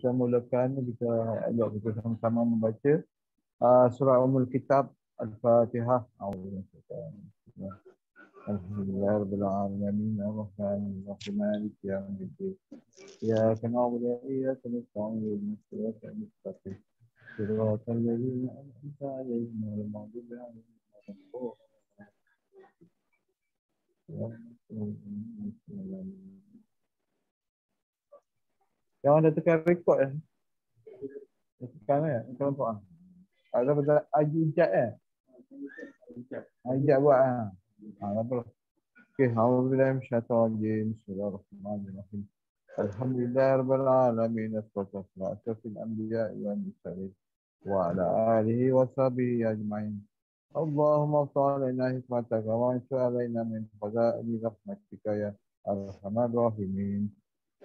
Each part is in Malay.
kita mulakan, kita sama-sama membaca surah Ummul Kitab Al-Fatihah. Alhamdulillahirabbil alamin arrahmanir rahim maliki yaumiddin. Iyyaka na'budu wa iyyaka nasta'in ihdinas siratal mustaqim. Siratal ladzina an'amta 'alaihim ghairil maghdubi 'alaihim waladdallin. Yang dah tekan rekod eh. Tekan kelompok ah. Ada betul Ajijat Ajijat buat ah. Apa? Okey, auzubillahi minasyaitonir rajim. Bismillahirrahmanirrahim. Alhamdulillahirabbil alamin. Wassalatu wassalamu ala anbiya'i wal mursalin wa ala alihi wa sahbihi ajma'in. Allahumma salli hikmataka wa ansur alaina min fadaili rahmatika ya arhamar rahimin.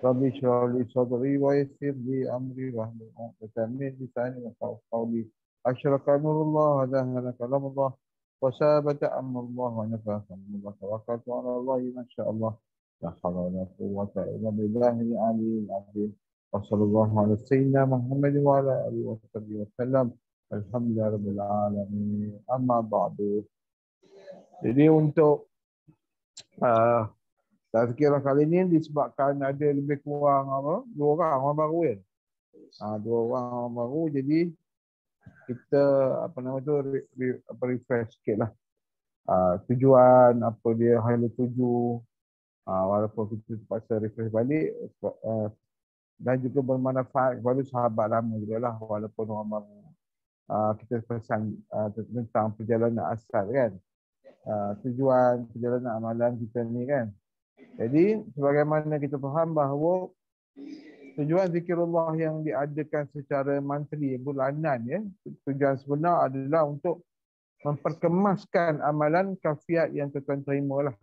Rabbi shrah li sadri wa yassir li amri wahlul 'uqdatam min lisani yafqahu qawli. Asyraka nurullah wa zahara kalamullah wa sabata amrullah wa nafa'akumullah. Tawakkaltu 'ala Allah ma sya'allah. La hawla wa la quwwata illa billahil 'aliyyil 'azim. Wa sallallahu ala sayyidina Muhammad wa ala alihi wa sahbihi wasallam. Alhamdulillahirabbil alamin. Amma ba'du. Jadi untuk tazkirah kali ini disebabkan ada lebih kurang dua orang baru kan. Dua orang baru, jadi kita refresh sikit lah. Tujuan apa dia highlight tuju, walaupun kita terpaksa refresh balik dan juga bermanfaat kepada sahabat lama juga lah, walaupun orang baru. Kita pesan tentang perjalanan asal kan. Tujuan perjalanan amalan kita ni kan. Jadi sebagaimana kita faham bahawa tujuan zikrullah yang diadakan secara monthly bulanan ya, tujuan sebenar adalah untuk memperkemaskan amalan kafiat yang tuan terima lah.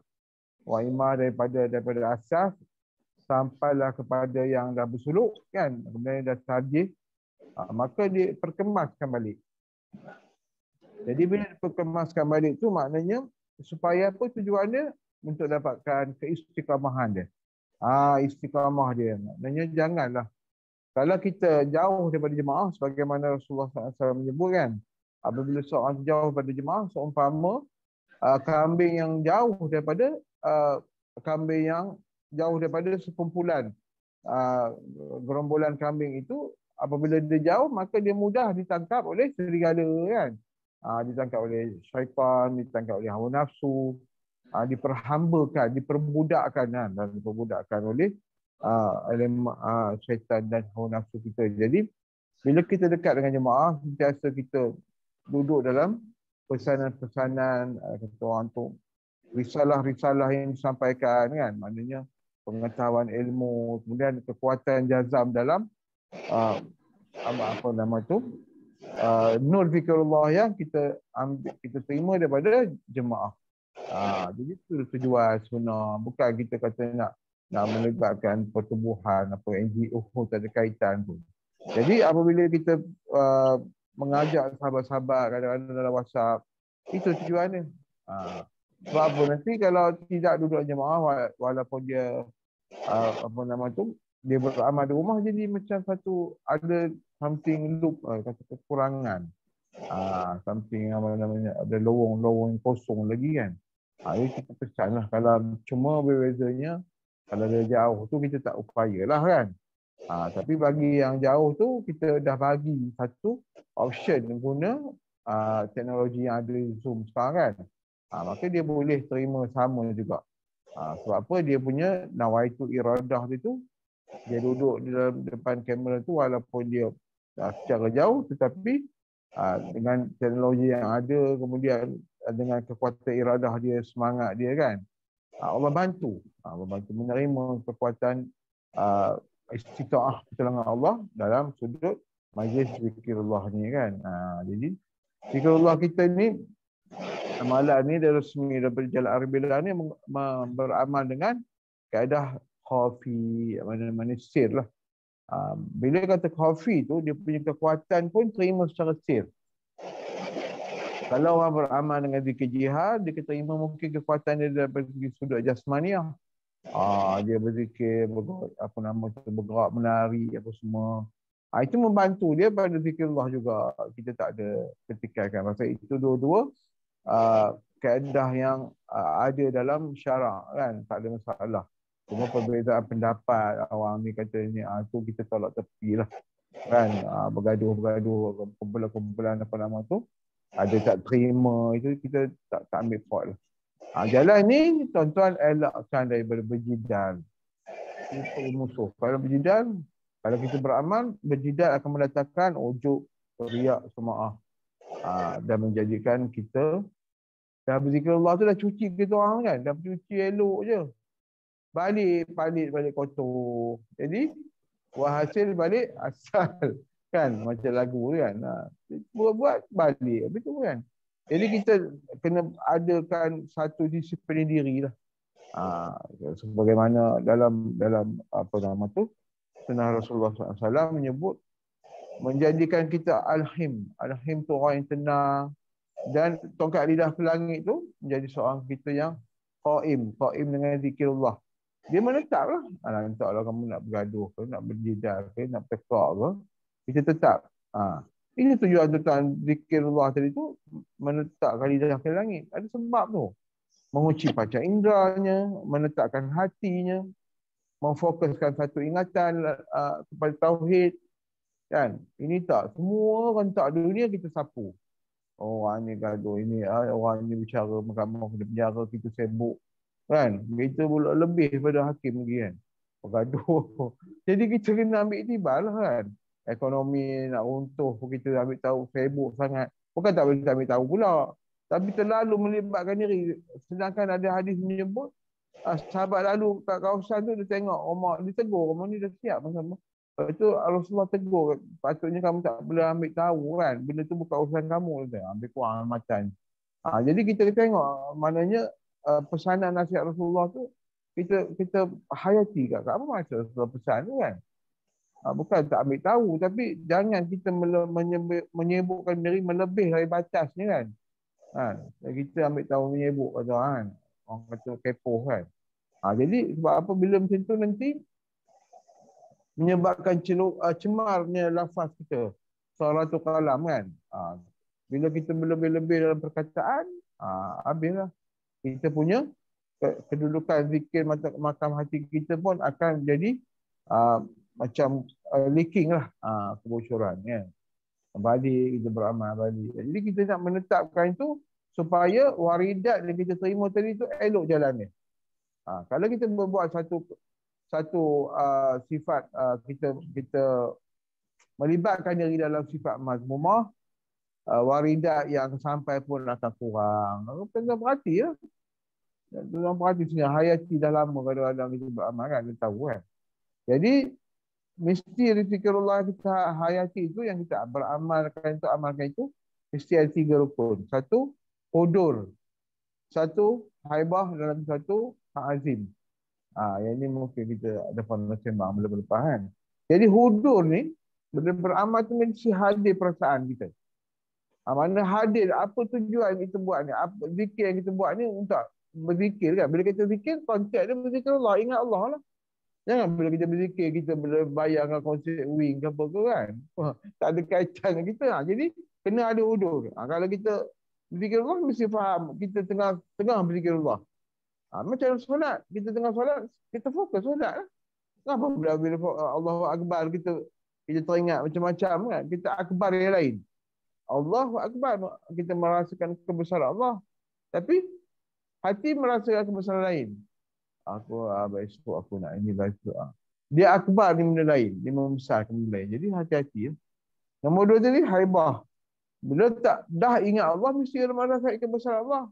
Wa imah daripada asas sampailah kepada yang dah bersuluk kan, kemudian dah tajih, maka diperkemaskan balik. Jadi bila diperkemaskan balik tu maknanya supaya apa tujuannya? Untuk dapatkan keistiqamahan dia. Istiqamah dia. Maknanya janganlah. Kalau kita jauh daripada jemaah, sebagaimana Rasulullah SAW menyebut kan, apabila seorang jauh daripada jemaah, seumpama kambing yang jauh daripada sekumpulan gerombolan kambing itu, apabila dia jauh, maka dia mudah ditangkap oleh serigala kan. Ditangkap oleh syaitan, ditangkap oleh hawa nafsu, diperhambakan, diperbudakkan dan diperbudakkan oleh syaitan dan hawa nafsu kita. Jadi bila kita dekat dengan jemaah, biasa kita duduk dalam pesanan-pesanan kata orang tu, risalah-risalah yang disampaikan kan, maknanya pengetahuan ilmu, kemudian kekuatan jazam dalam nur zikrullah yang kita terima daripada jemaah. Jadi itu tujuan sebenar. Bukan kita kata nak melibatkan pertubuhan NGO tak ada kaitan pun. Jadi apabila kita mengajak sahabat-sahabat kadang-kadang dalam WhatsApp, itu tujuannya. Sebab apa, nanti kalau tidak duduk jemaah, walaupun dia dia beramal di rumah, jadi macam satu ada something loop, kata kekurangan. Something ada lorong-lorong kosong lagi kan. Jadi kita pesan lah, kalau cuma berbezanya kalau dia jauh tu kita tak upayalah kan. Tapi bagi yang jauh tu kita dah bagi satu option guna teknologi yang ada di Zoom sekarang kan. Maka dia boleh terima sama juga. Sebab apa, dia punya nawaitu iradah dia tu, dia duduk di dalam depan kamera tu walaupun dia secara jauh, tetapi dengan teknologi yang ada, kemudian dengan kekuatan iradah dia, semangat dia kan, Allah bantu menerima kekuatan istiqa'ah pertolongan Allah dalam sudut majlis zikrullah ni kan. Jadi zikrullah kita ni, amalan ni dia resmi daripada Jalan Arbila ni beramal dengan kaedah khafi, mana-mana sir lah. Bila kata khafi tu, dia punya kekuatan pun terima secara sir. Kalau orang beramal dengan zikir jihad, dia terima mungkin kekuatan dia daripada sudut jasmaniah. Dia berzikir, bergerak menari apa semua. Itu membantu dia pada zikrullah juga. Kita tak ada ketikaikan. Masa itu dua-dua kaedah yang ada dalam syarak kan, tak ada masalah. Cuma perbezaan pendapat orang ni kata ni tu kita tolak tepi lah kan. Bergaduh-bergaduh, kumpulan-kumpulan apa nama tu, ada tak terima, itu kita tak ambil pot lah. Jalan ni tuan-tuan elakkan daripada berjidal. Itu musuh. Kalau berjidal, kalau kita beramal, berjidal akan mendatangkan ujuk, riak, semaah. Dan menjadikan kita dah berzikirullah tu dah cuci kita orang kan. Dah cuci elok je. Balik kotor. Jadi, hasil balik asal. Kan? Macam lagu kan. Buat balik. Betul kan? Jadi kita kena adakan satu disiplin diri lah. Sebagaimana dalam apa nama tu, sunnah Rasulullah SAW menyebut menjadikan kita alhim. Alhim tu orang yang tenang. Dan tongkat lidah ke langit tu menjadi seorang kita yang qaim dengan zikirullah. Dia menetap lah. Entahlah kamu nak bergaduh ke, nak berjidal ke, nak tekak ke, kita tetap. Ini tujuan tuan zikirullah tadi tu, menetapkan lidah ke langit. Ada sebab tu. Menguci panca inderanya, menetapkan hatinya, memfokuskan satu ingatan kepada tauhid. Kan? Ini tak. Semua orang tak dunia kita sapu. Orang ni gaduh, ini orang ni bicara mahkamah kena penjara, kita sibuk kan, kita pula lebih daripada hakim lagi kan, bergaduh. Jadi kita kena ambil iktibar lah kan, ekonomi nak runtuh kita ambil tahu, sibuk sangat, bukan tak boleh ambil tahu pula, tapi terlalu melibatkan diri. Sedangkan ada hadis menyebut sahabat lalu kat kawasan tu, dia tengok rumah, dia tegur rumah ni dah siap sama. Itu Rasulullah tegur, patutnya kamu tak boleh ambil tahu kan, benda tu bukan urusan kamu, ambil kurang macam. Jadi kita tengok, maknanya pesanan nasihat Rasulullah tu kita hayati kat apa maksud Rasulullah pesan tu kan. Bukan tak ambil tahu, tapi jangan kita menyebutkan diri melebih dari batas ni kan. Kita ambil tahu menyebut kata kan, orang kata kepoh kan. Jadi sebab apa bila macam tu nanti menyebabkan cemarnya lafaz kita, suratul kalam kan. Bila kita berlebih-lebih dalam perkataan, habislah. Kita punya kedudukan zikir makam hati kita pun akan jadi macam leaking lah, kebocoran kan. Balik kita beramal balik. Jadi kita nak menetapkan itu supaya waridat yang kita terima tadi tu elok jalannya. Kalau kita berbuat satu sifat, kita melibatkan diri dalam sifat mazmumah, waridat yang sampai pun akan kurang. Kena perhati ya. Kena perhati sebenarnya, hayati dah lama kadang-kadang kita beramal kan, kita tahu kan. Jadi mesti zikrullah kita hayati itu, yang kita amalkan itu mesti ada 3 rukun. 1 hudur, 1 haibah, dan 1 ta'azim. Yang ini mungkin kita ada pernah sembang lepas kan. Jadi hudur ni, beramal tu mesti hadir perasaan kita. Mana hadir, apa tujuan kita buat ni, apa zikir yang kita buat ni untuk berzikir kan. Bila kita zikir, konsep dia berzikir Allah, ingat Allah lah. Jangan bila kita berzikir, kita boleh bayangkan konsep wing ke apa ke kan. Tak ada kaitan dengan kita. Jadi, kena ada hudur. Kalau kita berzikir Allah, mesti faham kita tengah berzikir Allah. Macam solat, kita tengah solat, kita fokus solat lah. Kenapa bila Allahu Akbar kita teringat macam-macam kan? Kita akbar yang lain. Allahu Akbar, kita merasakan kebesaran Allah. Tapi hati merasakan kebesaran lain. Besok aku nak ini lah itu. Dia akbar ni benda lain, dia membesarkan benda lain. Jadi hati-hati ya. Nombor 2 tadi haibah. Bila tak dah ingat Allah, mesti merasakan kebesaran Allah.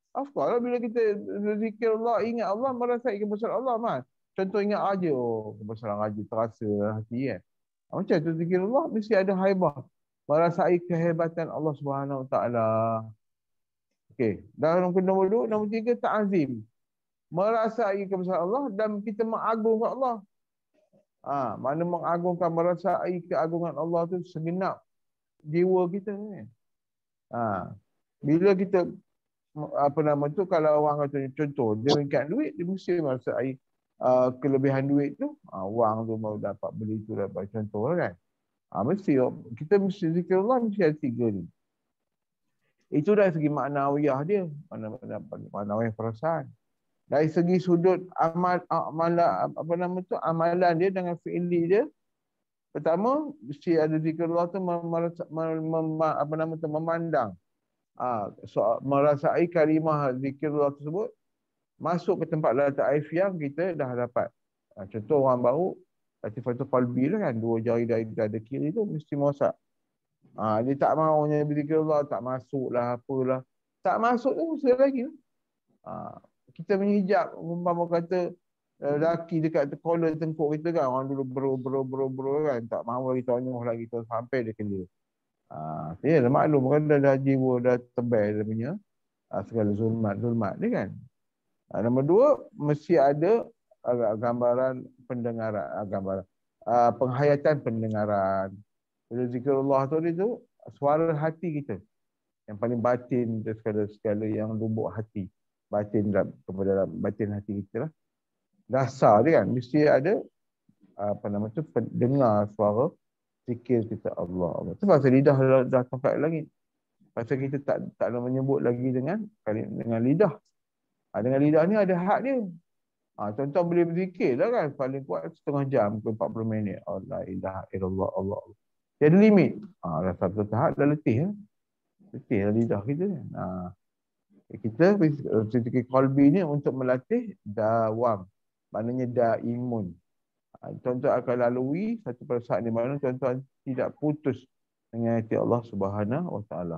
Afkal bila kita berzikir Allah, ingat Allah, merasai kebesaran Allah mas. Contoh ingat aja, kebesaran Raja terasa hati kan. Macam tu zikir Allah mesti ada haibah, merasai kehebatan Allah Subhanahu Wa Taala. Okey, dan nombor 2, nombor 3 ta'zim. Merasai kebesaran Allah dan kita mengagungkan Allah. Mana mengagungkan, merasai keagungan Allah tu segenap jiwa kita kan. Bila kita apa nama tu, kalau orang kata contoh dia ingat duit, dia mesti merasai kelebihan duit tu, wang tu mau dapat beli tu, dapat contoh kan. Mesti kita mesti zikrullah mesti ada 3 ni. Itu dari segi maknawiyah dia, maknawiyah perasaan. Dari segi sudut amalan dia dengan fi'li dia, pertama mesti ada zikrullah tu memandang. Merasai kalimah zikrullah tersebut masuk ke tempat lataif yang kita dah dapat. Contoh orang baru, latifatul qalbi lah kan, 2 jari dari dada kiri tu mesti masak. Dia tak maunya berzikirullah, tak masuk lah, apalah. Tak masuk tu usaha lagi. Kita menghijab, umpama kata lelaki dekat collar tengkuk kita kan, orang dulu bro kan, tak mahu lagi tonyoh lagi tu sampai dia kerja. Dia dah maklum kan, dah jiwa, dah tebal dia punya segala zulmat dia kan. Nombor 2, mesti ada gambaran pendengaran, penghayatan pendengaran. Bila zikrullah tu suara hati kita yang paling batin, segala yang lubuk hati, batin kepada batin hati kita lah. Dasar dia kan mesti ada pendengar suara zikir kita Allah. Itu pasal lidah dah sampai lagi. Pasal kita tak menyebut lagi dengan lidah. Dengan lidah ni ada had dia. Contoh boleh berzikir lah kan, paling kuat setengah jam ke 40 minit. Allah ilaha illallah Allah. Dia ada limit. Dah satu tahap dah letih lah. Letih lah lidah kita. Kita zikir qalbi ni untuk melatih dawam. Maknanya daimun. Tuan-tuan akan lalui satu perasaan di mana tuan-tuan tidak putus dengan hati Allah Subhanahu Wa Taala.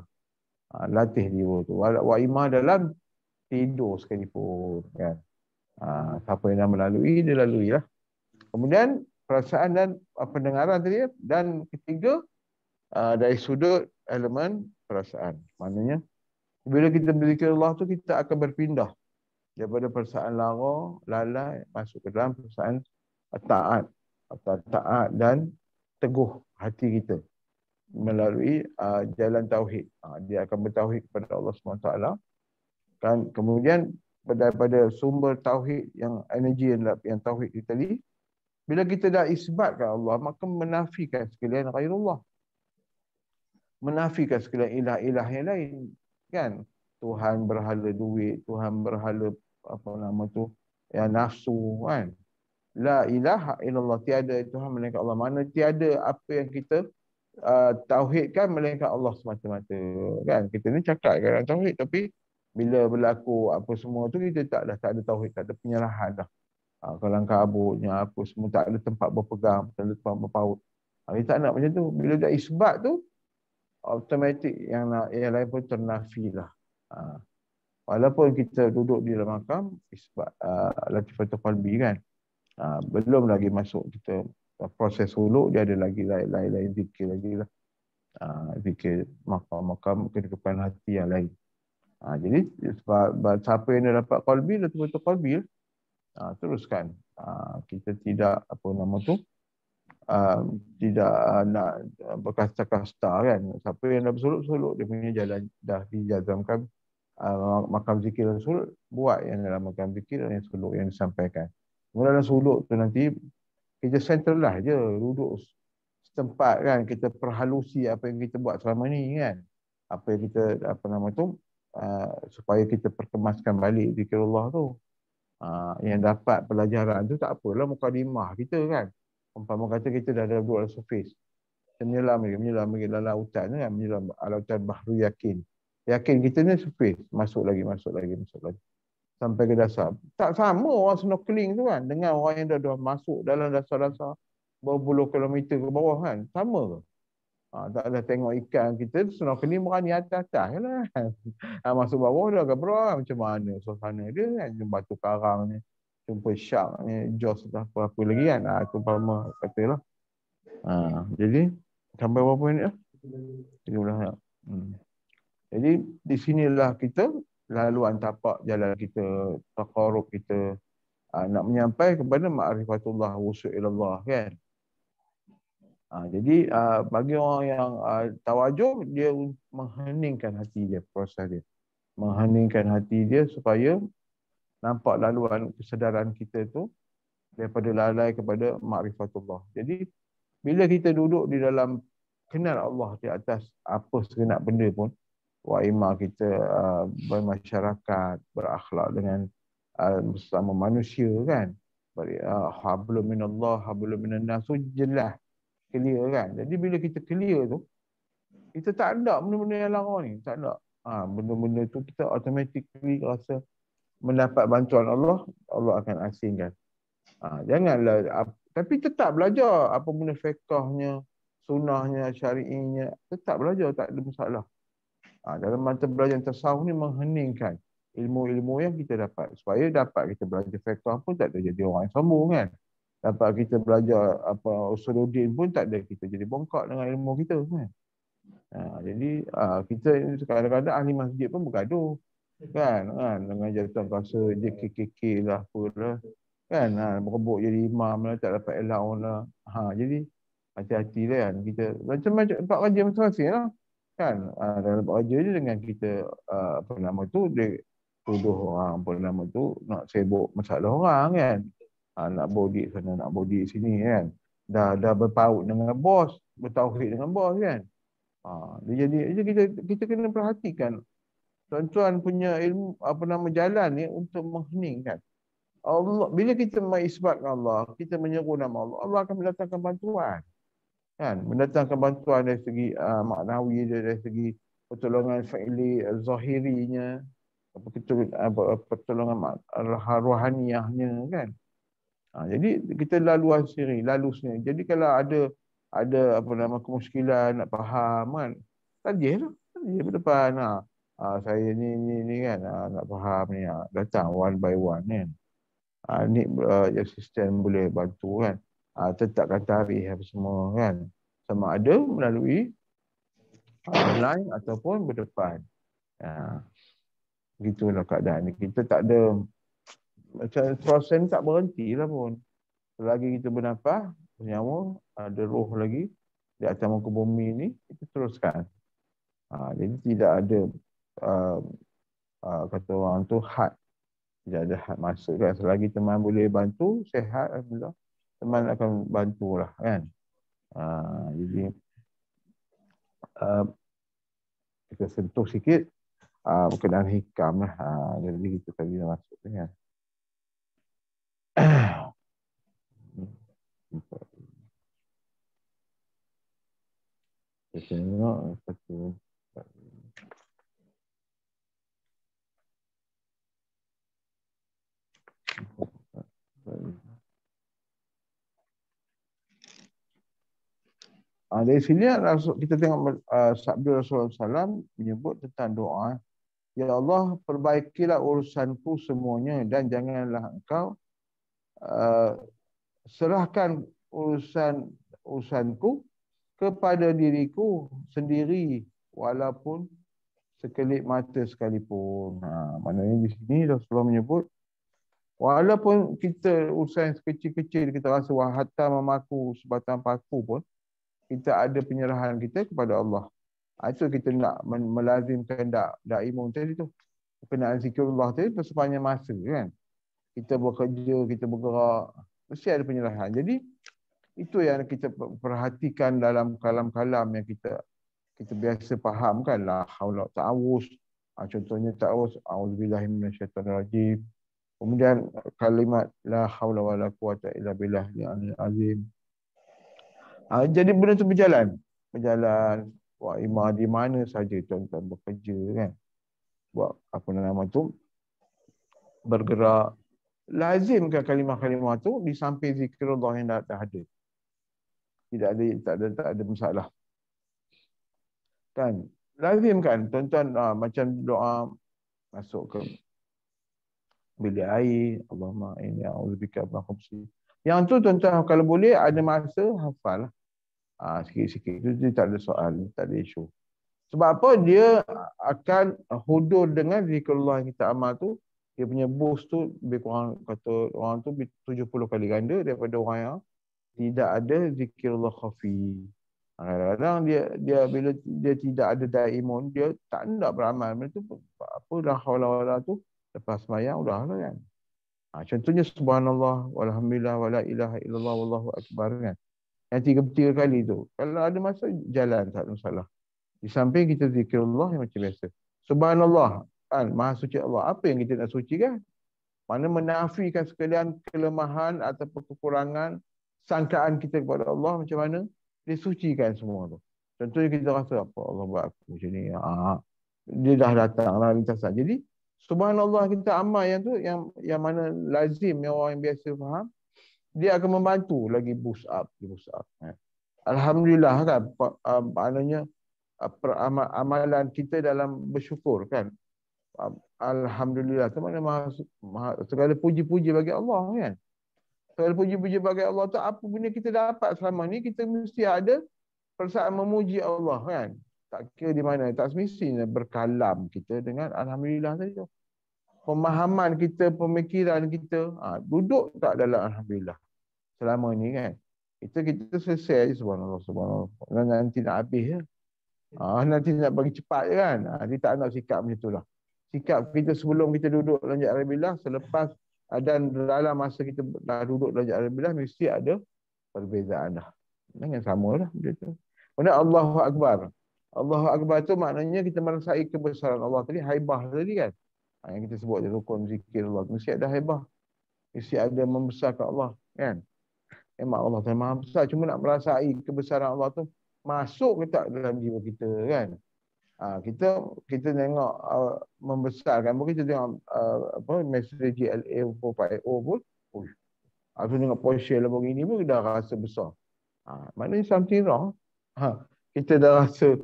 Latih dia tu. Wa imah dalam tidur sekalipun kan. Siapa yang dah melalui, dia lalui lah. Kemudian perasaan dan pendengaran tadi, dan ketiga dari sudut elemen perasaan. Maknanya bila kita berzikir Allah tu, kita akan berpindah daripada perasaan lalai masuk ke dalam perasaan taat dan teguh hati kita melalui jalan tauhid. Dia akan bertauhid kepada Allah SWT kan. Kemudian daripada sumber tauhid yang energi yang tauhid itu tadi, bila kita dah isbatkan Allah, maka menafikan sekalian ghairullah, menafikan sekalian ilah-ilah yang lain kan. Tuhan berhala duit, Tuhan berhala yang nafsu kan. La ilaha illallah, tiada Tuhan melainkan Allah. Mana tiada apa yang kita tauhidkan melainkan Allah semata-mata kan. Kita ni cakap kan tauhid, tapi bila berlaku apa semua tu kita tak ada tauhid, tak ada penyerahan dah. Kalang kabutnya apa semua, tak ada tempat berpegang, tak ada tempat berpaut. Kita tak nak macam tu. Bila dah isbat tu, automatik yang lain pun ternafi lah. Walaupun kita duduk di dalam makam isbat latifatul qalbi kan, belum lagi masuk kita proses suluk, dia ada lagi lain zikir lagi lah. Zikir makam-makam kehidupan hati yang lain. Jadi siapa yang dah dapat qalbi, latifatul qalbi, teruskan. Kita tidak tidak nak berkasta-kasta kan. Siapa yang dah bersuluk-suluk, dia punya jalan dah dijazamkan. Makam zikir dan suluk, buat yang dalam makam zikir dan suluk yang disampaikan. Kemudian dalam suluk tu nanti kita centralize je, duduk setempat kan, kita perhalusi apa yang kita buat selama ni kan. Apa yang kita supaya kita perkemaskan balik zikrullah tu. Yang dapat pelajaran tu tak apalah mukadimah kita kan. Umpama kata kita dah ada duduk dalam surface, kita menyelam lagi dalam lautan kan, menyelam lautan bahru yakin. Yakin kita ni surface, masuk lagi sampai ke dasar. Tak sama orang snorkeling tu kan dengan orang yang dah masuk dalam dasar-dasar berpuluh kilometer ke bawah kan. Sama ke? Tak ada tengok ikan, kita snorkeling berani atas-atas lah kan. Masuk bawah dah gebrang macam mana suasana dia kan, batu karang ni, jumpa shark ni, jaws dah apa-apa lagi kan. Itu umpama katalah. Jadi sampai berapa minit lah? 13 minit. Jadi di sinilah kita laluan tapak jalan kita, taqarrub kita, nak menyampai kepada ma'rifatullah wusul ilallah kan. Jadi bagi orang yang tawajuh, dia mengheningkan hati dia, proses dia. Mengheningkan hati dia supaya nampak laluan kesedaran kita tu daripada lalai kepada ma'rifatullah. Jadi bila kita duduk di dalam kenal Allah di atas apa segenap benda pun, wa imma kita bermasyarakat, berakhlak dengan bersama manusia kan. Hablum minallah, hablum minan nas, so jelas, clear kan. Jadi bila kita clear tu, kita tak ada benda-benda yang larang ni, tak ada. Benda-benda tu kita automatically rasa mendapat bantuan Allah, Allah akan asingkan. Janganlah, tapi tetap belajar apa benda fiqahnya, sunnahnya, syari'inya, tetap belajar, tak ada masalah. Dalam mata belajar tasawuf ni mengheningkan ilmu-ilmu yang kita dapat. Supaya dapat kita belajar fiqh pun tak ada jadi orang yang sombong kan. Dapat kita belajar usuluddin pun tak ada kita jadi bongkak dengan ilmu kita kan. Jadi kita kadang-kadang ahli masjid pun bergaduh kan dengan jatuh kuasa dia KKK lah apalah kan, berebut jadi imam lah, tak dapat allowance lah. Jadi hati-hati lah kan kita macam-macam tempat kerja masing-masing lah kan. Dalam tempat kerja ni dengan kita apa nama tu, dia tuduh orang apa nama tu nak sibuk masalah orang kan. Nak body sana, nak body sini kan. Dah berpaut dengan bos, bertauhid dengan bos kan. Dia jadi kita kena perhatikan tuan-tuan punya ilmu apa nama jalan ni untuk mengheningkan Allah. Bila kita mengisbatkan Allah, kita menyeru nama Allah, Allah akan mendatangkan bantuan kan, mendatangkan bantuan dari segi maknawi, dari segi pertolongan fa'ili zahirinya, pertolongan rohaniyahnya kan. Jadi kita lalu sendiri. Jadi kalau ada apa nama kemuskilan nak faham kan, tajihlah depan. Saya ni kan nak faham ni, datang one by one kan. Ni asisten boleh bantu kan. Tetapkan tarikh apa semua kan. Sama ada melalui online ataupun berdepan. Begitulah keadaan ni. Kita tak ada macam proses tak berhenti lah pun. Selagi kita bernafas, bernyawa, ada roh lagi di atas muka bumi ni, kita teruskan. Jadi tidak ada kata orang tu had. Tidak ada had masa kan. Selagi teman boleh bantu, sihat, alhamdulillah, teman akan bantulah kan. Jadi kita sentuh sikit berkenaan hikam lah. Jadi kita tadi dah masuk kan. Kita tengok satu. Dari sini kita tengok sabda Rasulullah SAW menyebut tentang doa. Ya Allah, perbaikilah urusanku semuanya dan janganlah engkau serahkan urusanku kepada diriku sendiri walaupun sekelip mata sekalipun. Maknanya di sini Rasulullah menyebut walaupun kita urusan sekecil-kecil kita rasa hatta memaku sebatang paku pun, kita ada penyerahan kita kepada Allah. Itu kita nak melazimkan daimun tadi tu. Berkenaan zikrullah tadi sepanjang masa kan. Kita bekerja, kita bergerak, mesti ada penyerahan. Jadi itu yang kita perhatikan dalam kalam-kalam yang kita biasa faham kan. La haula ta'awuz. Contohnya ta'awuz, a'udzubillahi minasyaitonirrajim. Kemudian kalimat la haula wala quwata illa billahil azim. Jadi benda tu berjalan. Wah, imam di mana saja tuan-tuan bekerja kan. Buat apa nama tu, bergerak. Lazimkan kalimah-kalimah tu di samping zikrullah yang dah ada. Tak ada masalah. Kan? Lazimkan tuan-tuan macam doa masuk ke bilik air, Allahumma inni a'udzubika min khubuthi. Yang tu tuan-tuan kalau boleh ada masa hafal lah. Sikit-sikit itu tak ada soal, tak ada isu. Sebab apa? Dia akan hudur dengan zikrullah yang kita amal tu. Dia punya boost tu lebih kurang, kata orang tu 70 kali ganda daripada orang yang tidak ada zikrullah khafi. Kadang-kadang dia bila dia tidak ada daimun, dia tak nak beramal. Benda tu apa dah haula tu lepas sembahyang udahlah kan. Contohnya subhanallah walhamdulillah wala ilaha illallah wallahu akbar kan. Yang 3 kali tu. Kalau ada masa, jalan, tak ada masalah. Di samping kita zikrullah yang macam biasa. Subhanallah. Kan? Maha suci Allah. Apa yang kita nak sucikan? Mana menafikan sekalian kelemahan ataupun kekurangan sangkaan kita kepada Allah macam mana? Dia sucikan semua tu. Contohnya kita rasa apa Allah buat aku macam ni. Dia dah datang lah lintasan. Jadi subhanallah kita amal yang tu yang mana lazim yang orang yang biasa faham, dia akan membantu lagi boost up. Alhamdulillah kan, maknanya amalan kita dalam bersyukur kan. Alhamdulillah tu mana segala puji-puji bagi Allah kan. Segala puji-puji bagi Allah tu apa benda kita dapat selama ni, kita mesti ada perasaan memuji Allah kan. Tak kira di mana, tak semestinya berkalam kita dengan alhamdulillah tadi tu. Pemahaman kita, pemikiran kita, duduk tak dalam alhamdulillah selama ni kan. Kita selesai je subhanallah. Nanti nak habis je. Nanti nak bagi cepat je kan. Dia tak nak sikap macam tu lah. Sikap kita sebelum kita duduk lanjut alhamdulillah, selepas dan dalam masa kita dah duduk lanjut alhamdulillah, mesti ada perbezaan dah. Jangan sama lah benda tu. Maksudnya Allahu Akbar. Allahu Akbar tu maknanya kita merasai kebesaran Allah tadi, haibah tadi kan. Yang kita sebut je rukun zikir Allah. Mesti ada haibah. Mesti ada membesarkan Allah kan. Memang Allah Ta'ala maha besar. Cuma nak merasai kebesaran Allah tu masuk ke tak dalam jiwa kita kan. Kita tengok membesarkan. Mungkin kita tengok Mercedes GLA 450 pun. Aku tengok Porsche Lamborghini pun dah rasa besar. Maknanya something wrong. Kita dah rasa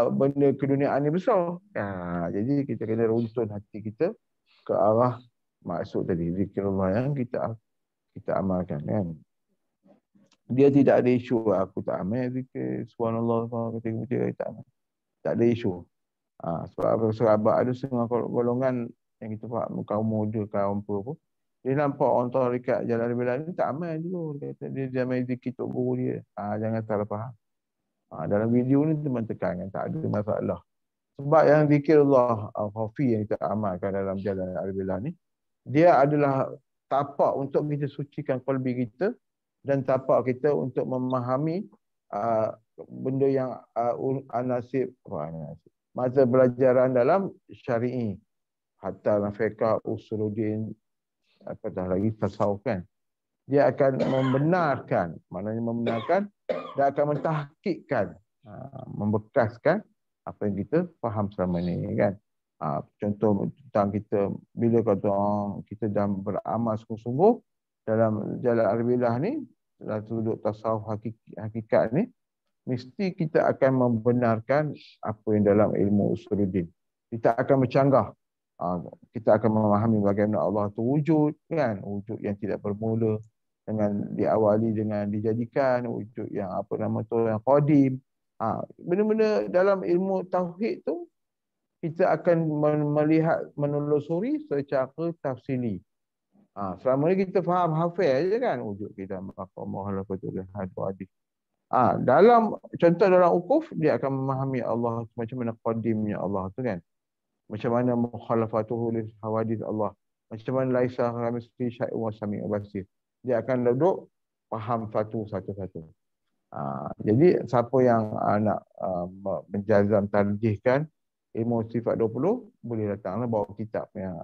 benda keduniaan ni besar. Jadi kita kena runtun hati kita ke arah maksud tadi. Zikrullah yang kita amalkan kan. Dia tidak ada isu aku tak amal zikir subhanallah ketika tak amal. Tak ada isu. Sebab ada setengah golongan yang kita faham kaum muda, kaum apa pun. Dia nampak orang tarikat jalan bila ni tak amal dulu. Dia main zikir tok guru dia. Jangan salah faham. Dalam video ni teman tekankan tak ada masalah. Sebab yang zikir Allah al-khafi yang kita amalkan dalam jalan al-bila ni, dia adalah tapak untuk kita sucikan qalbi kita dan tapak kita untuk memahami benda yang anasib masa pelajaran dalam syari'i, hatta fiqh usuluddin, apatah lagi tasawuf kan. Dia akan membenarkan, maknanya membenarkan, dia akan mentahqiqkan, membekaskan apa yang kita faham selama ni kan. Contoh tentang kita bila kata kita dah beramal sungguh-sungguh dalam jalan al-bilah ni, dalam duduk tasawuf hakikat ni, mesti kita akan membenarkan apa yang dalam ilmu usuluddin. Kita akan bercanggah. Kita akan memahami bagaimana Allah itu wujud kan, wujud yang tidak bermula dengan diawali dengan dijadikan, wujud yang apa nama tu yang qadim. Benda-benda dalam ilmu tauhid tu kita akan melihat, menelusuri secara tafsili. Selama ni kita faham hafal je kan, wujud kita maqam muhalafatul hadis. Dalam contoh dalam ukuf dia akan memahami Allah macam mana qadimnya Allah tu kan. Macam mana mukhalafatuhu lil hawadith Allah. Macam mana laisa kamitslihi syai'un wa sami'un basir. Dia akan duduk faham satu-satu. Jadi siapa yang nak menjazam tarjihkan ilmu sifat 20, boleh datanglah bawa kitab yang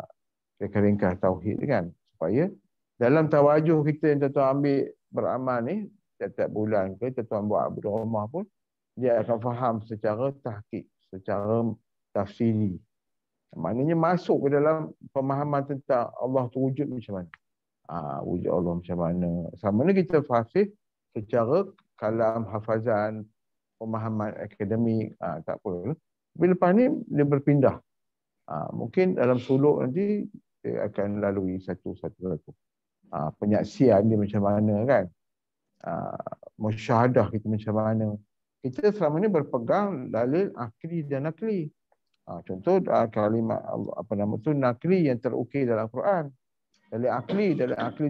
ringkas tauhid kan, supaya dalam tawajuh kita yang tuan-tuan ambil beramal ni setiap bulan ke tuan-tuan buat di rumah pun, dia akan faham secara tahqiq, secara tafsiri. Maknanya masuk ke dalam pemahaman tentang Allah tu wujud macam mana. Wujud Allah macam mana. Sama ni kita fasih secara kalam, hafazan, pemahaman akademik, tak apa. Tapi lepas ni dia berpindah. Mungkin dalam suluk nanti dia akan lalui satu-satu. Penyaksian dia macam mana kan. Musyahadah kita macam mana. Kita selama ni berpegang dalil akli dan nakli. Contoh kalimat Allah, apa nama tu, nakli yang terukir dalam Quran. Dalil akli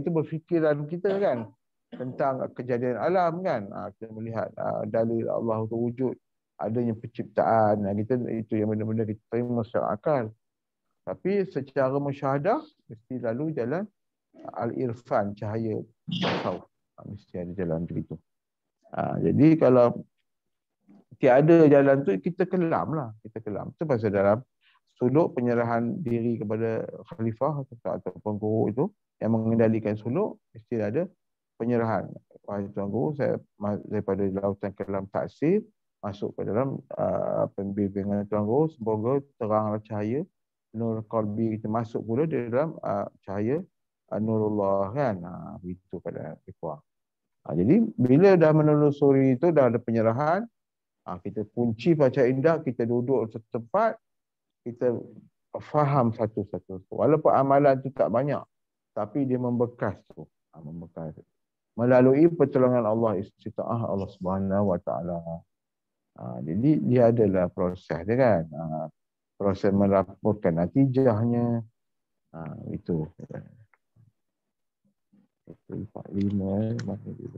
itu berfikiran kita kan tentang kejadian alam kan. Kita melihat dalil Allah itu wujud, adanya penciptaan, kita itu yang benda-benda kita terima secara akal. Tapi secara musyahadah mesti lalu jalan al-irfan, cahaya tasawuf. Mesti ada jalan begitu. Jadi kalau tiada jalan tu, kita kelam lah. Kita kelam. Itu pasal dalam suluk penyerahan diri kepada khalifah ataupun guru itu yang mengendalikan suluk, mesti ada penyerahan. Wahai Tuan Guru, saya daripada lautan kelam taksir masuk ke dalam pembimbingan Tuan Guru, semoga teranglah cahaya nur qalbi kita masuk pula di dalam cahaya nurullah kan. Begitu pada ikhwah. Jadi bila dah menelusuri itu, dah ada penyerahan, kita kunci baca indah, kita duduk satu tempat, kita faham satu-satu. Walaupun amalan tu tak banyak, tapi dia membekas tu. Membekas. Melalui pertolongan Allah, istitaah Allah Subhanahu Wa Taala. Jadi dia adalah proses dia kan. Proses melaporkan natijahnya. Itu. 45 mana dia?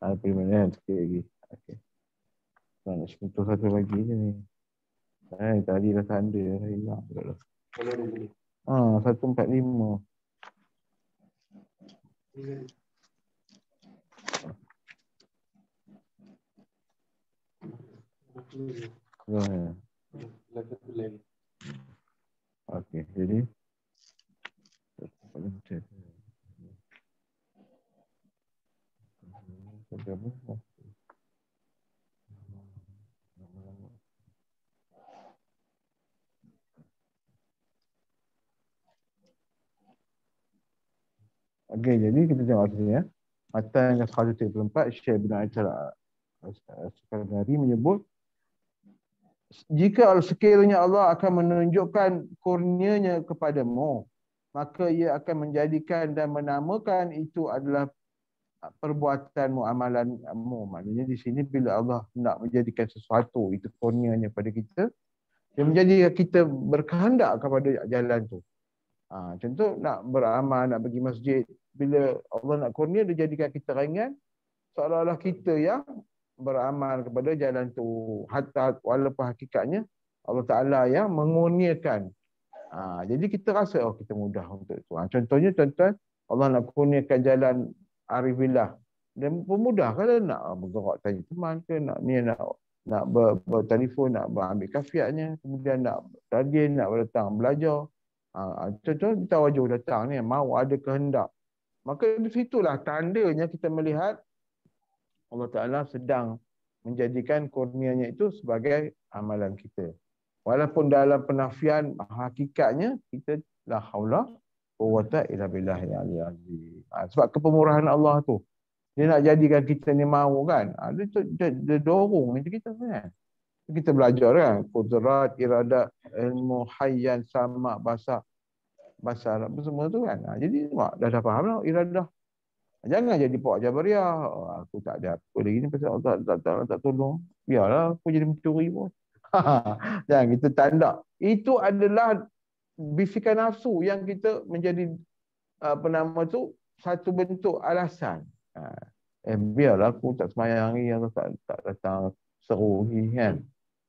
45 sikit lagi. Okey. Nak sentuh satu lagi je ni. Tadi dah tanda dah hilang dah. 145. Okey, jadi okey, jadi kita tengok sini ya. Matan yang 134, Syekh bin Aisyah Al-Sekandari menyebut, jika sekiranya Allah akan menunjukkan kurnianya kepadamu, maka ia akan menjadikan dan menamakan itu adalah perbuatanmu, amalanmu. Maknanya di sini bila Allah nak menjadikan sesuatu, itu kurnianya pada kita, dia menjadikan kita berkehendak kepada jalan tu. Contoh nak beramal, nak pergi masjid, bila Allah nak kurnia, dia jadikan kita ringan, seolah-olah kita yang beramal kepada jalan tu. Hatta walaupun hakikatnya Allah Ta'ala yang mengurniakan. Jadi kita rasa, kita mudah untuk itu. Contohnya, tuan-tuan, Allah nak kurniakan jalan arifillah. Dan pemudah kalau nak bergerak tanya teman ke, nak bertelefon, nak ambil kafiatnya, kemudian nak rajin, nak datang belajar. Contoh kita wajib datang ni, mau ada kehendak. Maka di situlah tandanya kita melihat Allah Ta'ala sedang menjadikan kurnianya itu sebagai amalan kita. Walaupun dalam penafian hakikatnya kita la haula quwwata illa billah ya ali. Sebab kepemurahan Allah tu, dia nak jadikan kita ni mahu kan. Dia dorong macam kita kan. Kita belajar kan, qudrat, iradat, ilmu, hayyan, sama, bahasa Arab semua tu kan. Jadi dah faham lah iradah. Jangan jadi Pak Jabariah. Aku tak ada apa lagi ni pasal Allah tak tolong. Biarlah aku jadi mencuri pun. Jangan kita tanda. Itu adalah bisikan nafsu yang kita menjadi satu bentuk alasan. Biarlah aku tak semayang lagi, atau tak datang seru lagi kan.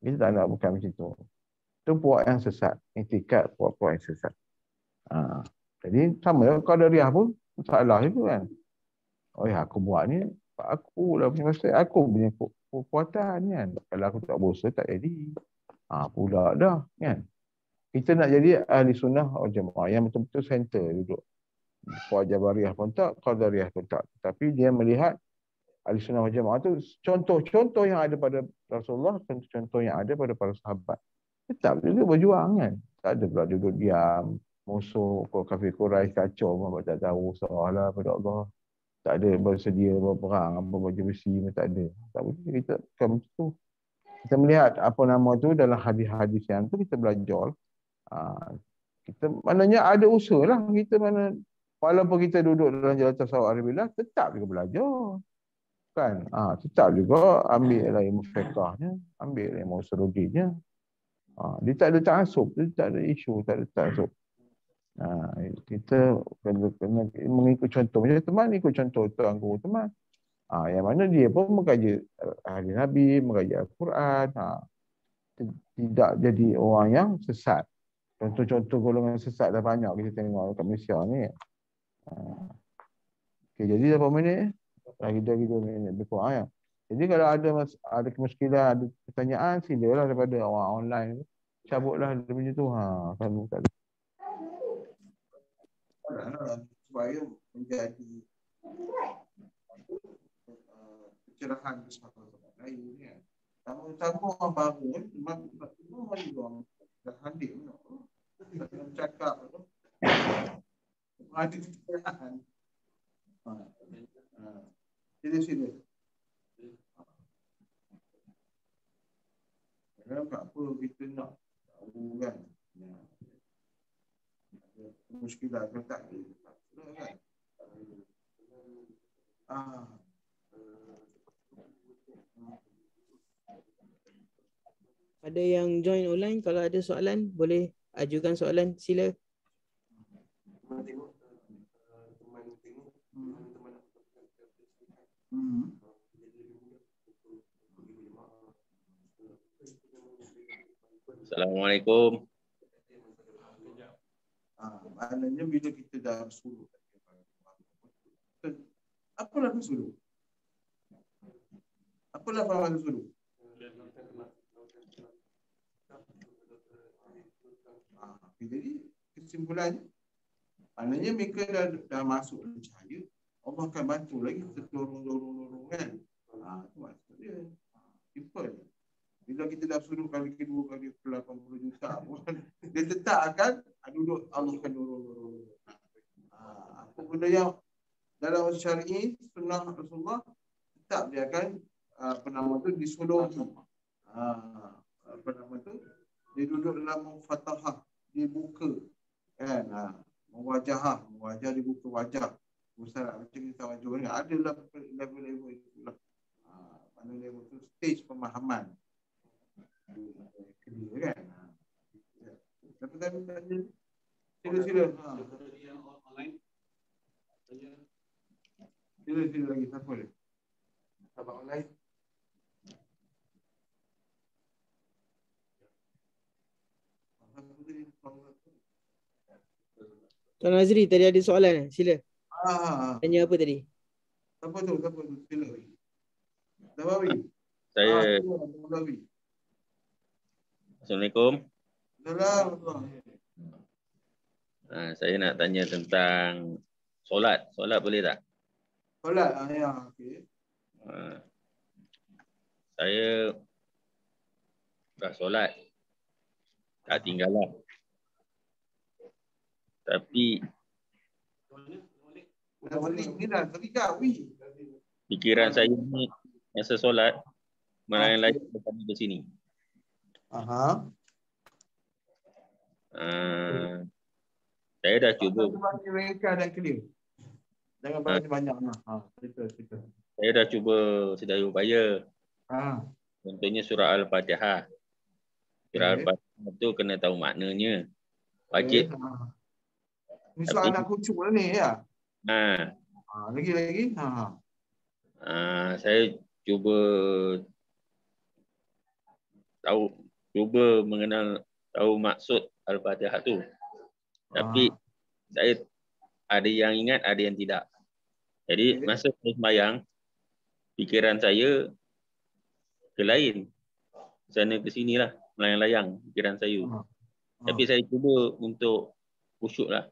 Kita tak nak bukan macam tu. Itu puak yang sesat. Intikat puak-puak yang sesat. Jadi sama Qadariyah pun salah itu kan. Aku buat ni, aku lah punya masa, aku punya kekuatan kan. Kalau aku tak bosa, tak jadi. Pula dah kan. Kita nak jadi ahli sunnah wal jamaah yang betul-betul center duduk. Puak Jabariyah pun tak, Qadariyah pun tak. Tapi dia melihat ahli sunnah wal jamaah tu contoh-contoh yang ada pada Rasulullah, contoh-contoh yang ada pada para sahabat. Tetap juga berjuang kan. Tak ada pula duduk diam. Musuh kafir Quraisy kacau pun tak tahu salah pada Allah. Tak ada bersedia berperang, apa baju besi pun tak ada. Tak boleh kita macam tu. Kita melihat apa nama tu dalam hadis-hadis yang tu kita belajar. Kita maknanya ada usaha lah kita mana walaupun kita duduk dalam jalan tasawuf arabillah tetap juga belajar. Kan? Tetap juga ambil ilmu fiqahnya, ambil ilmu usuludinnya. Dia tak ada ta'assub, dia tak ada isu, tak ada ta'assub. Kita kena mengikut contoh macam teman, ikut contoh tuan guru teman. Yang mana dia pun mengkaji hadis Nabi, mengkaji Al-Quran. Tidak jadi orang yang sesat. Contoh-contoh golongan sesat dah banyak kita tengok kat Malaysia ni. Okey, jadi berapa minit? Kita lebih kurang ya. Jadi kalau ada kemuskilan, ada pertanyaan, silalah daripada orang online. Cabutlah dia punya tu. Kan buka. Supaya menjadi pencerahan bersama lain ya. Tamu-tamu orang baru memang orang dah hadir dalam cakap tu. Ada pencerahan. Sila. Kenapa apa kita nak tahu kan? Muskilah ke tak kan? Ada yang join online, kalau ada soalan boleh ajukan soalan, sila. Assalamualaikum. Maknanya bila kita dah suluk, apalah suluk? Apalah faham suluk? Jadi kesimpulannya, maknanya mereka dah masuk dalam cahaya, Allah akan bantu lagi kita dorong kan. Itu maksud dia. Simple. Bila kita dah suruh kali kedua, kali ke-80 juta pun, dia tetap akan duduk, Allah akan dorong. Apa benda yang dalam syar'i, sunnah Rasulullah, tetap dia akan disuluhi. Dia duduk dalam fatahah, dibuka. Kan? Mewajah dibuka wajah. Ustaz macam kita wajah ni, ada level-level itulah. Mana level tu stage pemahaman. Clear kan? Tapi tanya sila. Sila lagi, siapa dia? Sahabat online. Tuan Azri tadi ada soalan, sila. Tanya apa tadi? Siapa tu? Sila. Dawawi. Saya. Assalamualaikum. Saya nak tanya tentang solat. Solat boleh tak? Solat, ya. Okay. Saya dah solat. Tak tinggal lah. Tapi pikiran saya ni masa solat melayang-layang depan di sini. Saya dah cuba. Jangan banyak. Saya dah cuba sedaya upaya. Contohnya surah Al-Fatihah. Surah Al-Fatihah tu kena tahu maknanya. Wajib. Ini soal nak kucuk lah ni ya. Lagi. Saya cuba tahu maksud Al-Fatihah tu. Tapi saya ada yang ingat, ada yang tidak. Jadi masa saya sembahyang, pikiran saya ke lain. Sana ke sinilah, melayang-layang pikiran saya. Tapi saya cuba untuk khusyuk lah.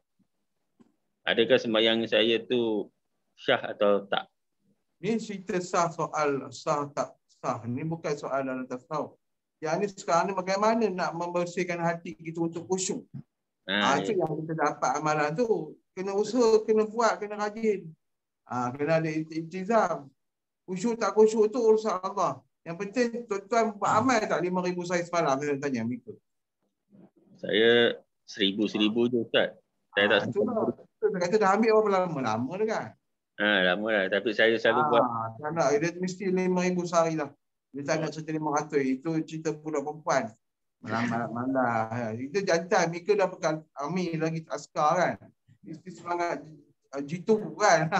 Adakah sembahyang saya tu syah atau tak? Ni cerita soal sah tak sah. Ni bukan soalan tasawuf. Yang ni sekarang ni bagaimana nak membersihkan hati kita untuk khusyuk. Itu yang kita dapat amalan tu. Kena usaha, kena buat, kena rajin. Kena ada intizam. Khusyuk tak khusyuk tu urusan Allah. Yang penting tuan-tuan buat amal tak 5,000 saya semalam. Saya tanya mereka. Saya 1,000 je Ustaz. Saya tak sempat. Saya kata dah ambil berapa lama? Lama dah kan? Lama dah. Tapi saya selalu buat. Dia mesti 5,000 sehari lah. Dia tak nak cerita 500. Itu cerita budak perempuan. Malam-malam. Itu jantan. Mereka dah pegang army lagi askar kan. Mesti semangat G2 kan.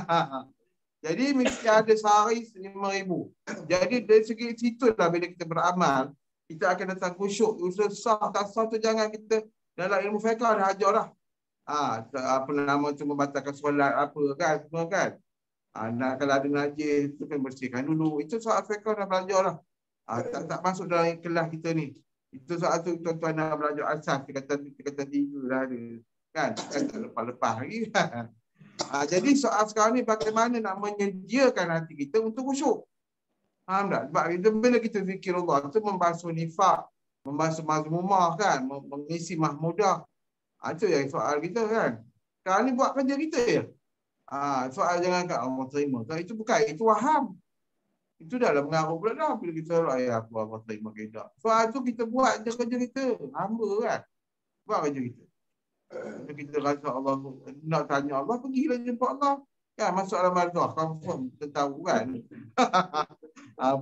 Jadi mesti ada sehari 5,000. Jadi dari segi situ lah bila kita beramal, kita akan datang khusyuk. Usaha sah tak sah tu jangan kita dalam ilmu fiqh dah ajar lah. Apa nama tu membatalkan solat apa kan semua kan. Nak kalau ada najis tu kan bersihkan dulu. Itu soal fiqh dah belajar lah. Tak masuk dalam kelas kita ni. Itu soal tu tuan-tuan nak belajar asas. Kita kata 3 dah ada. Kan tak lepas-lepas lagi kan. Jadi soal sekarang ni bagaimana nak menyediakan hati kita untuk khusyuk. Faham tak? Sebab bila kita zikir Allah tu membasuh nifak, membasuh mazmumah kan, mengisi mahmudah. Itu yang soal kita kan. Sekarang ni buat kerja kita je. Soal jangan kat Allah terima. Itu bukan, itu waham. Itu dah lah mengaruh pula dah. Bila kita ayah aku Allah terima ke tak. Soal tu kita buat je kerja kita. Hamba kan. Buat kerja kita. Kalau kita rasa Allah nak tanya Allah, pergilah jumpa Allah. Kan masuk dalam al-Qur'an, confirm kita tahu kan.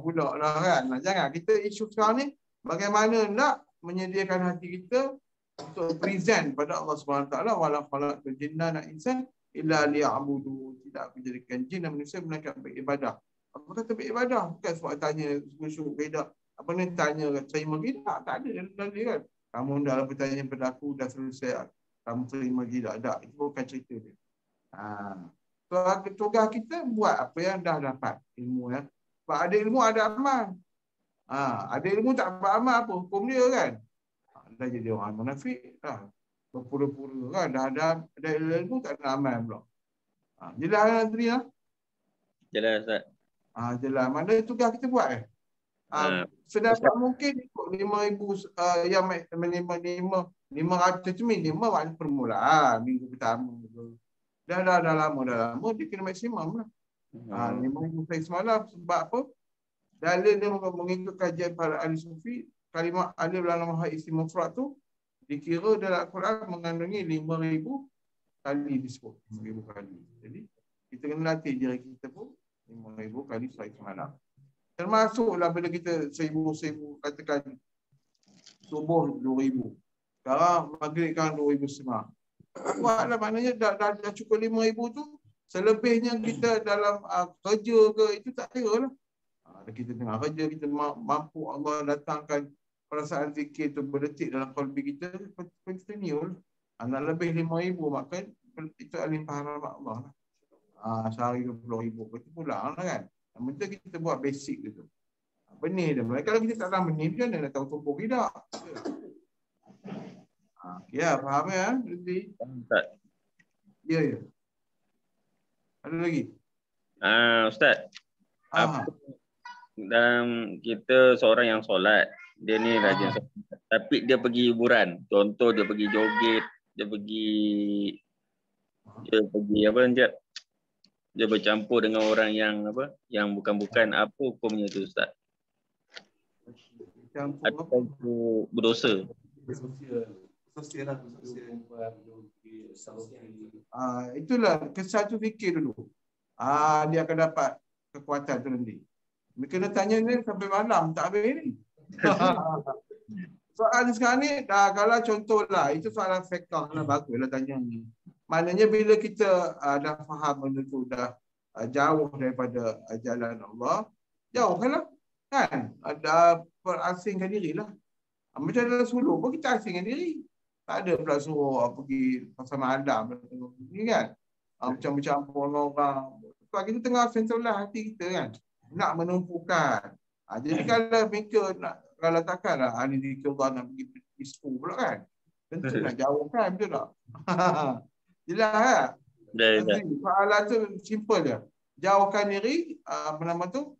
Pula lah kan. Jangan kita isu sekarang ni bagaimana nak menyediakan hati kita untuk present pada Allah SWT. Wala khalaqtul jinna wal insan illa liya'budu. Tidak aku jadikan jin dan manusia melainkan beribadah. Apa kata beribadah? Bukan sebab tanya khusyuk ke tak. Apa ni tanya terima ke tak? Tak ada dalil kan. Kamu dah bertanya pada aku dah selesai. Kamu terima ke tak? Itu bukan cerita dia. So, tugas kita buat apa yang dah dapat ilmu ya. Sebab ada ilmu ada amal. Ada ilmu tak beramal apa hukum dia kan. Dah jadi orang munafik dah. Berpura-pura kan. Dah ada ilmu tak ada amal pula. Jelas kan Adri lah? Jelas Ustaz. Jelas. Mana tugas kita buat sedapat mungkin ikut 5,000 yang minimum 500 tu minimum waktu permulaan minggu pertama tu. Dah lama dia kena maksimum lah. 5,000 saya semalam sebab apa? Dalil dia mengikut kajian para ahli sufi, kalimah alif lam ha isim mufrad tu dikira dalam Al-Quran mengandungi 5,000 kali disebut. 5,000 kali. Jadi kita kena latih diri kita pun 5,000 kali sehari semalam. Termasuklah bila kita 1,000 katakan subuh 2,000. Sekarang maghrib kan 2,500. Buatlah maknanya dah cukup 5,000 tu. Selebihnya kita dalam kerja ke itu tak kira lah. Kita tengah kerja, kita mampu Allah datangkan perasaan zikir tu berdetik dalam kalbi kita. Continue lah. Nak lebih 5,000 maka itu limpahan rahmat Allah lah. Sehari 20,000 itu pulang lah kan. Yang penting kita buat basic gitu. Benih dia. Kalau kita tak tahu benih, macam mana nak tahu tumpuk tidak? Ya, faham ya? Ya. Ada lagi? Ustaz. Dalam kita seorang yang solat, dia ni rajin solat. Tapi dia pergi hiburan. Contoh dia pergi joget, dia pergi apa dia? Dia bercampur dengan orang yang apa? Yang bukan-bukan, apa hukumnya tu Ustaz? Campur berdosa. Itulah kesatu fikir dulu. Dia akan dapat kekuatan tu nanti. Mereka nak tanya ni sampai malam tak habis ni. Soalan sekarang ni kalau contohlah itu soalan fiqh lah, baguslah tanya ni. Maknanya bila kita dah faham benda tu dah jauh daripada jalan Allah, jauhkanlah kan. Ada perasingkan dirilah. Macam dalam suluk pun kita asingkan diri. Tak ada pula suruh pergi pasal madam ni kan. Macam-macam orang. Sebab kita tengah sentulah hati kita kan. Nak menumpukan. Jadi kalau mereka nak, kalau takkanlah ahli zikir Allah nak pergi ispu pula kan. Tentu nak jauhkan, betul tak? Jelas kan? Soalan tu simple je. Jauhkan diri, apa nama tu?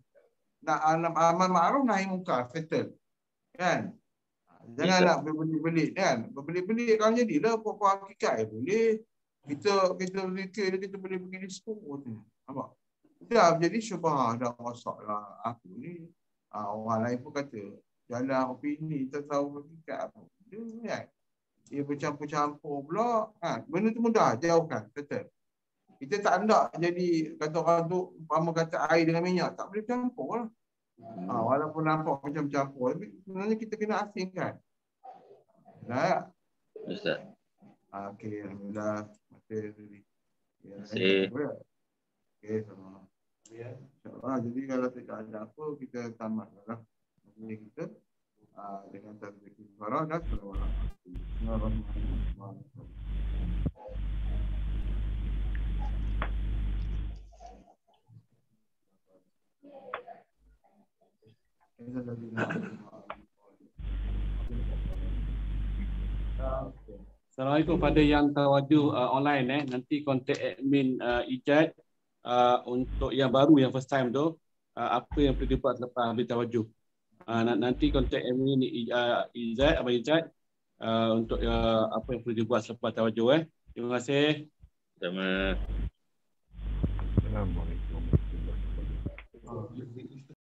Nak amal ma'ruf nahi munkar, settle. Kan? Jangan nak berbelit-belit kan. Berbelit-belit kalau jadilah puan-puan hakikat boleh. Kita zikir kita boleh pergi disco tu. Nampak? Dah jadi syubhah dah masaklah aku ni. Orang lain pun kata jalan opini tak tahu hakikat apa. Dia kan. Dia bercampur-campur pula. Benda tu mudah jauhkan, settle. Kita tak nak jadi kata orang tu umpama kata air dengan minyak tak boleh campur lah. Walaupun nampak macam campur tapi sebenarnya kita kena asingkan. Nah. Ustaz. Okey, alhamdulillah. Terima kasih. Okey, sama. Ya. InsyaAllah. Jadi kalau tidak ada apa kita tamatlah ini kita dengan tasbih suara dan Bismillahirrahmanirrahim. Assalamualaikum pada yang tawajuh online nanti kontak admin Ijat untuk yang baru yang first time tu apa yang perlu dibuat lepas habis tawajuh. Nanti kontak admin Ijat Abang Ijat untuk apa yang perlu dibuat selepas tawajuh. Terima kasih. Sama. Assalamualaikum warahmatullahi wabarakatuh.